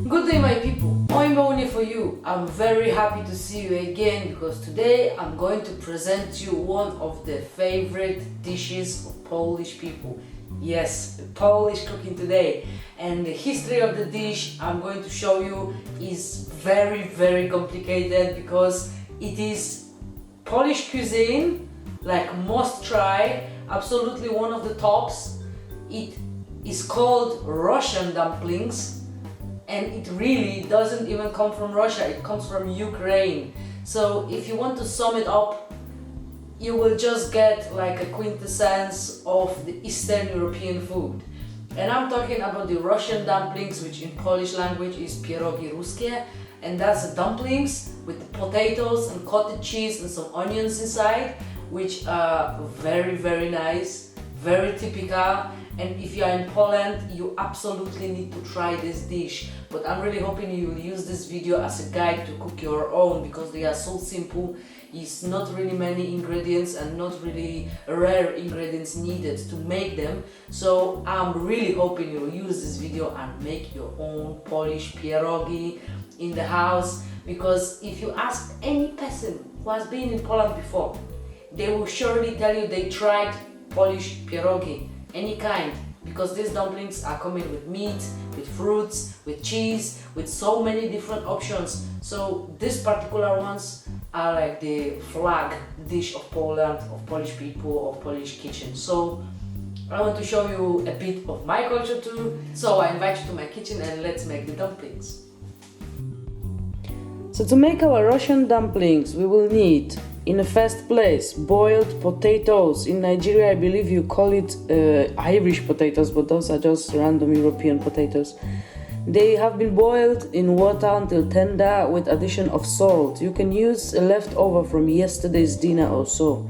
Good day my people, Oyinbo Nwunye for you. I'm very happy to see you again because today I'm going to present you one of the favorite dishes of Polish people. Yes, Polish cooking today. And the history of the dish I'm going to show you is very complicated because it is Polish cuisine, like must try, absolutely one of the tops. It is called Russian dumplings. And it really doesn't even come from Russia, it comes from Ukraine. So if you want to sum it up, you will just get like a quintessence of the Eastern European food. And I'm talking about the Russian dumplings, which in Polish language is Pierogi Ruskie. And that's the dumplings with the potatoes and cottage cheese and some onions inside, which are very nice, very typical. And if you are in Poland, you absolutely need to try this dish. But I'm really hoping you will use this video as a guide to cook your own because they are so simple. It's not really many ingredients and not really rare ingredients needed to make them. So I'm really hoping you will use this video and make your own Polish pierogi in the house. Because if you ask any person who has been in Poland before, they will surely tell you they tried Polish pierogi. Any kind, because these dumplings are coming with meat, with fruits, with cheese, with so many different options. So these particular ones are like the flag dish of Poland, of Polish people, of Polish kitchen. So I want to show you a bit of my culture too. So I invite you to my kitchen and let's make the dumplings. So to make our Russian dumplings, we will need, in the first place, boiled potatoes. In Nigeria, I believe you call it Irish potatoes, but those are just random European potatoes. They have been boiled in water until tender with addition of salt. You can use a leftover from yesterday's dinner or so.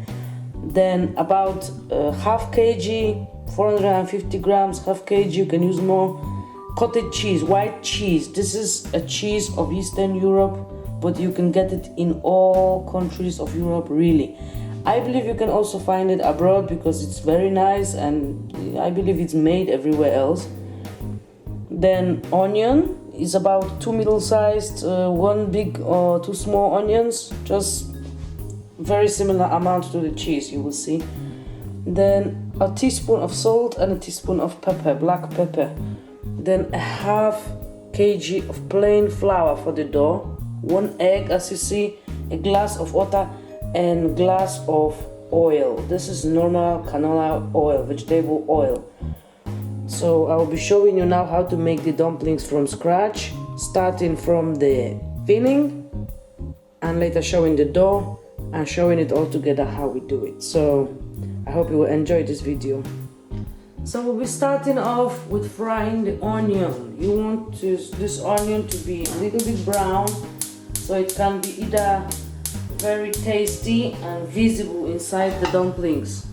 Then about half kg, 450 grams, half kg, you can use more. Cottage cheese, white cheese. This is a cheese of Eastern Europe, but you can get it in all countries of Europe, really. I believe you can also find it abroad because it's very nice and I believe it's made everywhere else. Then onion is about 2 middle-sized, 1 big or 2 small onions, just very similar amount to the cheese, you will see. Then a teaspoon of salt and a teaspoon of pepper, black pepper. Then a half kg of plain flour for the dough. 1 egg, as you see, a glass of water and glass of oil. This is normal canola oil, vegetable oil. So I will be showing you now how to make the dumplings from scratch, starting from the filling and later showing the dough and showing it all together how we do it. So I hope you will enjoy this video. So we'll be starting off with frying the onion. You want this onion to be a little bit brown, so it can be either very tasty and visible inside the dumplings.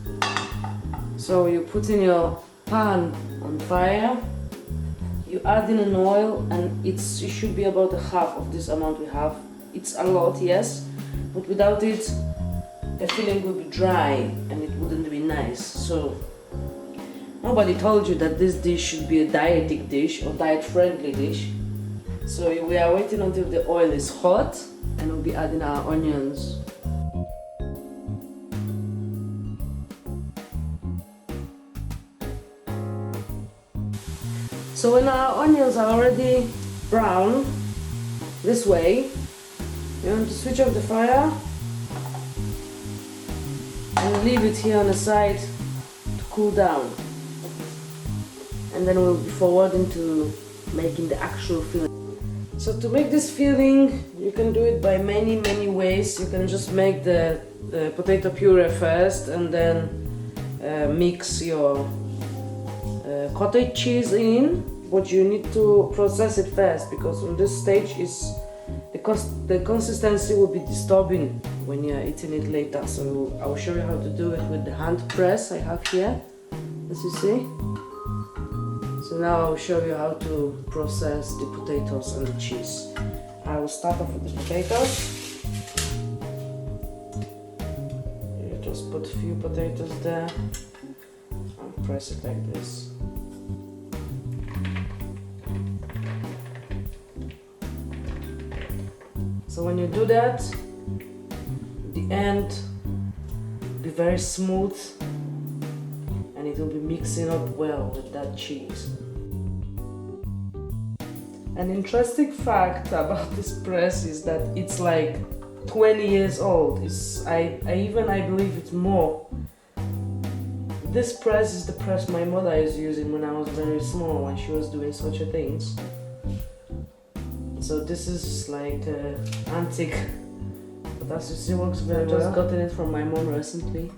So you put in your pan on fire, you add in an oil, and it should be about a half of this amount we have. It's a lot, yes, but without it, the filling will be dry and it wouldn't be nice. So nobody told you that this dish should be a dietic dish or diet-friendly dish. So we are waiting until the oil is hot and we'll be adding our onions. So when our onions are already brown, this way, you want to switch off the fire and leave it here on the side to cool down. And then we'll be forwarding to making the actual filling. So to make this filling, you can do it by many ways. You can just make the potato puree first and then mix your cottage cheese in, but you need to process it first because on this stage is the consistency will be disturbing when you're eating it later. So I'll show you how to do it with the hand press I have here, as you see. So now I'll show you how to process the potatoes and the cheese. I will start off with the potatoes. You just put a few potatoes there and press it like this. So when you do that, the end will be very smooth and it will be mixing up well with that cheese. An interesting fact about this press is that it's like 20 years old. I believe it's more. This press is the press my mother is using when I was very small, when she was doing such a things. So this is like antique, but as you see, works very well. I've just gotten it from my mom recently.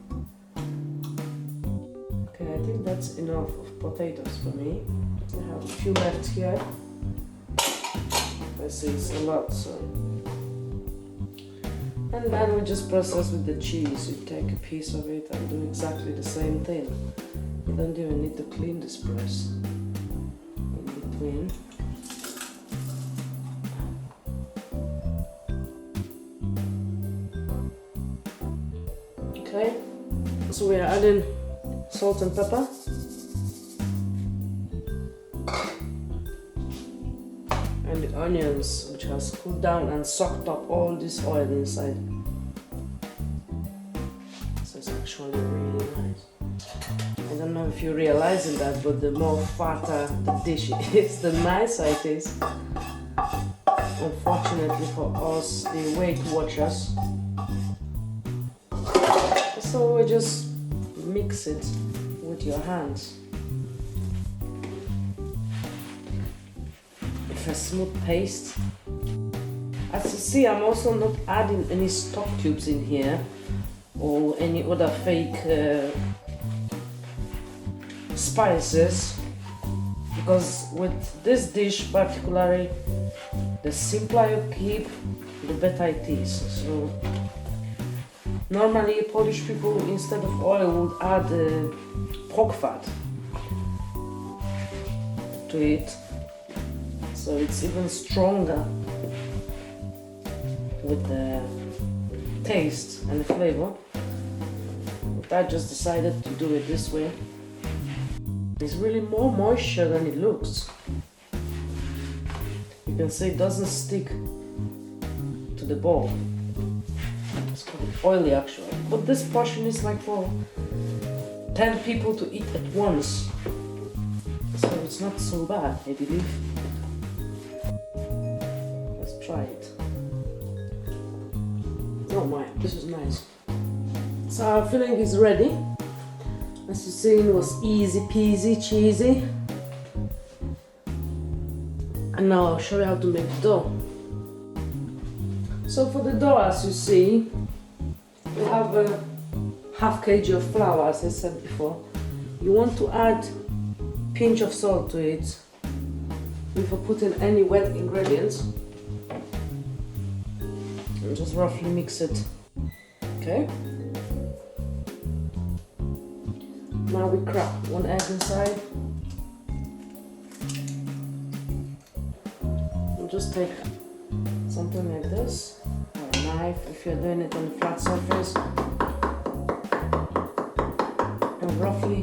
Okay, I think that's enough of potatoes for me. I have a few left here. I see it's a lot, so. And then we just process with the cheese. You take a piece of it and do exactly the same thing. You don't even need to clean this press in between. Okay, so we are adding salt and pepper. And the onions, which has cooled down and sucked up all this oil inside. So it's actually really nice. I don't know if you're realizing that, but the more fatter the dish is, the nicer it is. Unfortunately for us, the Weight Watchers. So we just mix it with your hands. A smooth paste. As you see, I'm also not adding any stock cubes in here or any other fake spices, because with this dish particularly, the simpler you keep, the better it is. So normally Polish people, instead of oil, would add pork fat to it. So it's even stronger with the taste and the flavor. But I just decided to do it this way. There's really more moisture than it looks. You can see it doesn't stick to the bowl. It's quite oily actually. But this portion is like for 10 people to eat at once. So it's not so bad, I believe. Try it. Oh my, this is nice. So our filling is ready. As you see, it was easy peasy, cheesy. And now I'll show you how to make the dough. So for the dough, as you see, we have a half kg of flour, as I said before. You want to add a pinch of salt to it before putting any wet ingredients. And just roughly mix it. Okay. Now we crack one egg inside. And just take something like this, or a knife if you're doing it on a flat surface, and roughly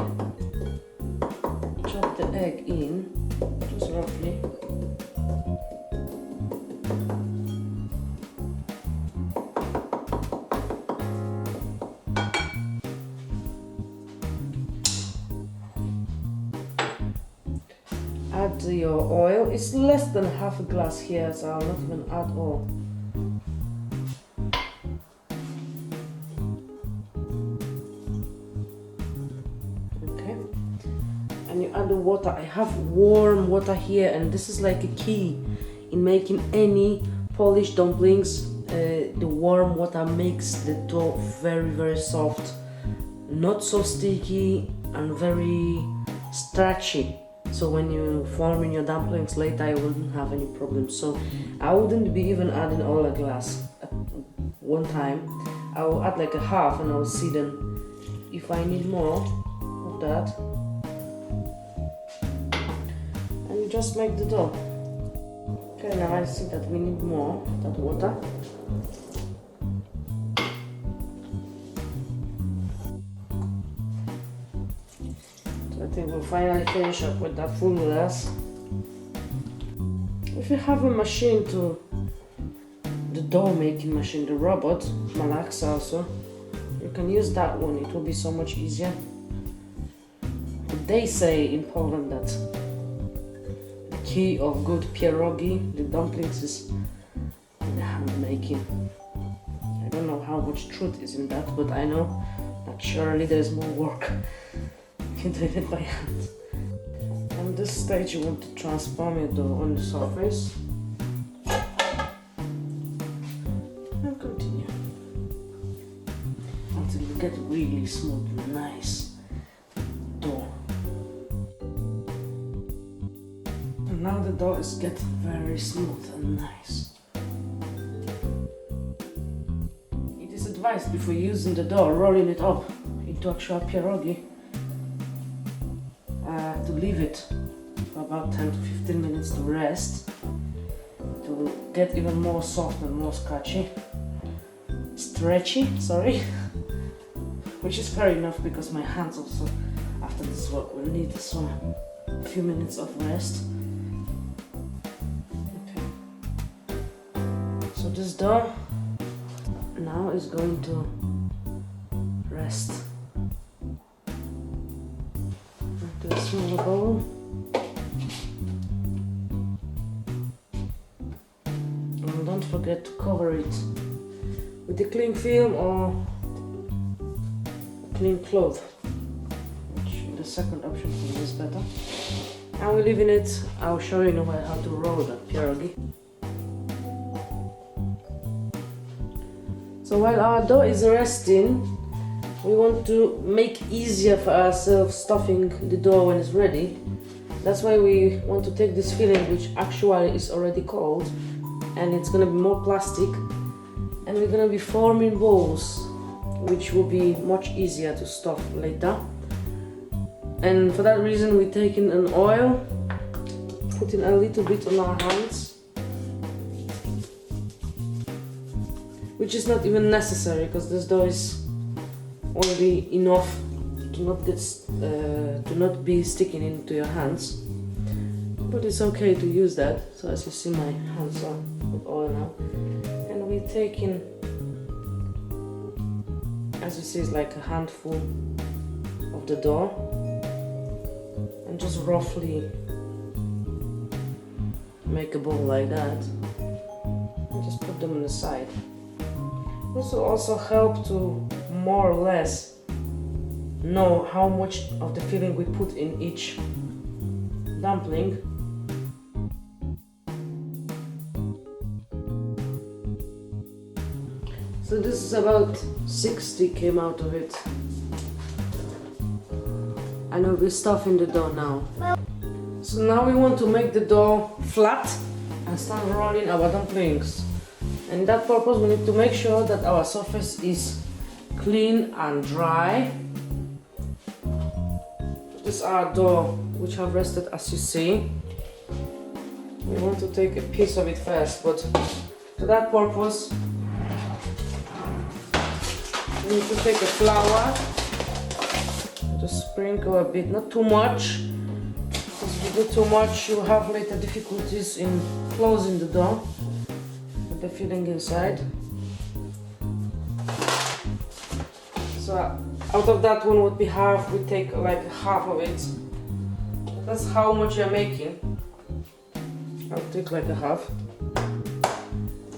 chop the egg in, just roughly. Add your oil. It's less than half a glass here, so I'll not even add all. Okay. And you add the water. I have warm water here, and this is like a key in making any Polish dumplings. The warm water makes the dough very, very soft, not so sticky, and very stretchy. So when you form in your dumplings later, you wouldn't have any problems. So I wouldn't be even adding all a glass at one time. I will add like a half, and I will see then if I need more of that. And you just make the dough. Okay, now I see that we need more of that water. I think we'll finally finish up with that full glass. If you have a machine to dough making machine, the robot, Malaxa also. You can use that one, it will be so much easier. But they say in Poland that the key of good pierogi, the dumplings, is the hand making. I don't know how much truth is in that, but I know that surely there's more work in doing it by hand. On this stage you want to transform your dough on the surface. And continue until you get really smooth and nice dough. And now the dough is getting very smooth and nice. It is advised before using the dough, rolling it up into actual pierogi, to leave it for about 10 to 15 minutes to rest, to get even more soft and more stretchy, sorry, which is fair enough because my hands also after this work will need some few minutes of rest. Okay. So this dough now is going to rest. A small bowl. And don't forget to cover it with a cling film or a clean cloth, which the second option for me is better. And we're leaving it. I'll show you now how to roll that pierogi. So while our dough is resting, we want to make easier for ourselves stuffing the dough when it's ready. That's why we want to take this filling, which actually is already cold, and it's gonna be more plastic, and we're gonna be forming balls, which will be much easier to stuff later. And for that reason, we're taking an oil, putting a little bit on our hands, which is not even necessary because this dough is already enough to not be sticking into your hands, but it's okay to use that. So as you see, my hands are with oil now, and we're taking, as you see, it's like a handful of the dough, and just roughly make a ball like that, and just put them on the side. This will also help to more or less know how much of the filling we put in each dumpling. So this is about 60 came out of it. And we'll be stuffing the dough now. So now we want to make the dough flat and start rolling our dumplings. And in that purpose we need to make sure that our surface is clean and dry. This is our dough, which have rested, as you see. We want to take a piece of it first, but for that purpose we need to take a flour, just sprinkle a bit, not too much, because if you do too much you'll have later difficulties in closing the dough with the filling inside. So out of that one what we have, we take like half of it. That's how much you're making. I'll take like a half.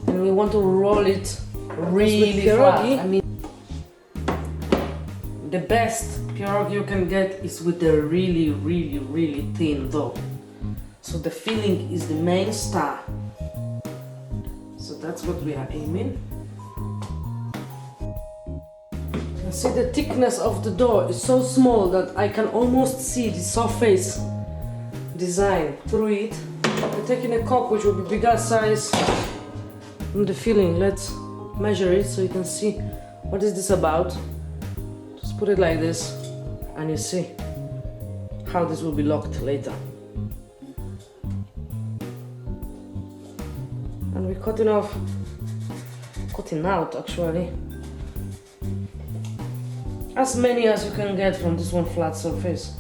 And we want to roll it really flat. I mean, the best pierogi you can get is with a really thin dough. So the filling is the main star. So that's what we are aiming. You see the thickness of the dough is so small that I can almost see the surface design through it. We're taking a cup which will be bigger size from the filling. Let's measure it so you can see what is this about. Just put it like this and you see how this will be locked later. And we're cutting out actually as many as you can get from this one flat surface.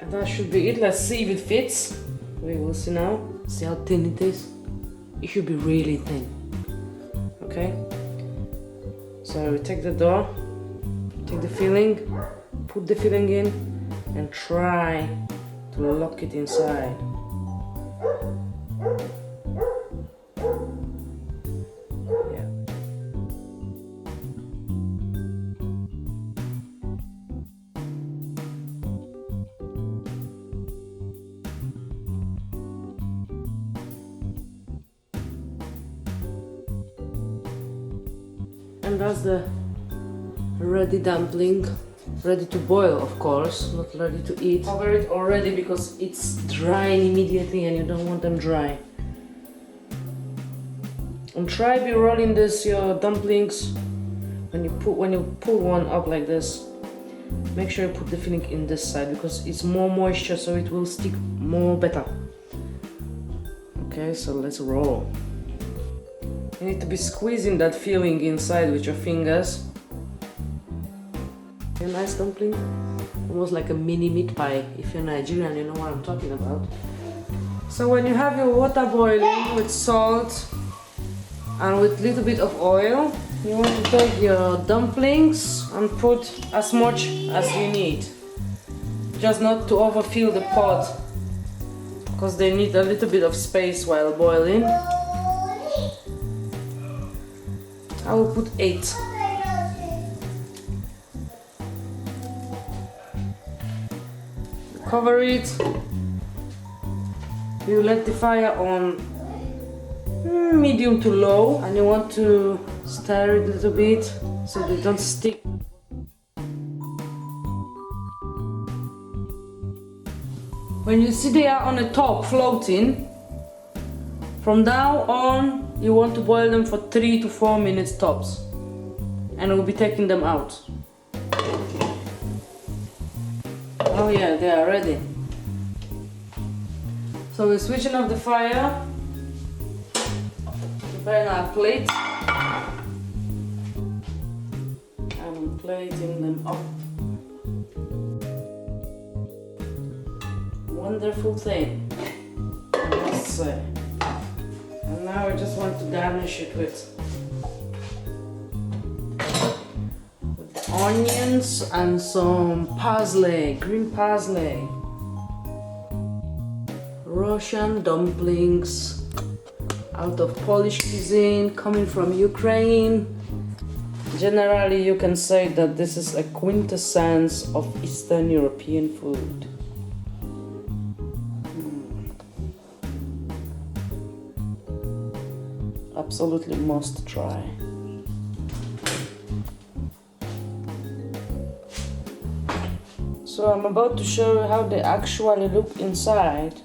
And that should be it. Let's see if it fits. We will see now. See how thin it is? It should be really thin. Okay? So we take the dough, take the filling, put the filling in, and try to lock it inside. Yeah. And that's the ready dumpling. Ready to boil, of course, not ready to eat. Cover it already because it's drying immediately and you don't want them dry. And try be rolling this your dumplings when you pull one up like this. Make sure you put the filling in this side because it's more moisture, so it will stick more better. Okay, so let's roll. You need to be squeezing that filling inside with your fingers. A nice dumpling, almost like a mini meat pie. If you're Nigerian, you know what I'm talking about. So when you have your water boiling with salt and with a little bit of oil, you want to take your dumplings and put as much as you need. Just not to overfill the pot, because they need a little bit of space while boiling. I will put 8. Cover it. You let the fire on medium to low, and you want to stir it a little bit so they don't stick. When you see they are on the top floating, from now on you want to boil them for 3 to 4 minutes tops, and we'll be taking them out. Oh yeah, they are ready. So we're switching off the fire, preparing our plate, and plating them up. Wonderful thing, I must say. And now I just want to garnish it with onions and some parsley, green parsley. Russian dumplings out of Polish cuisine, coming from Ukraine. Generally you can say that this is a quintessence of Eastern European food. Absolutely must try. So I'm about to show you how they actually look inside,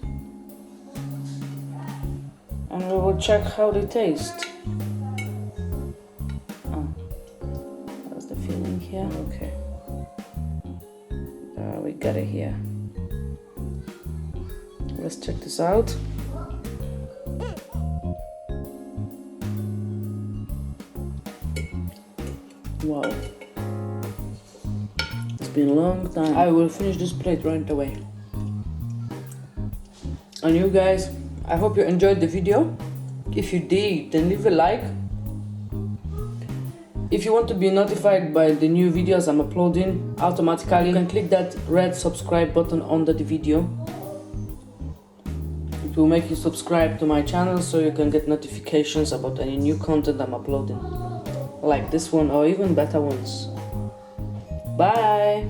and we will check how they taste. Oh, that's the filling here. Okay, we got it here. Let's check this out. Wow. It's been a long time. I will finish this plate right away. And you guys, I hope you enjoyed the video. If you did, then leave a like. If you want to be notified by the new videos I'm uploading automatically, you can click that red subscribe button under the video. It will make you subscribe to my channel so you can get notifications about any new content I'm uploading, like this one or even better ones. Bye!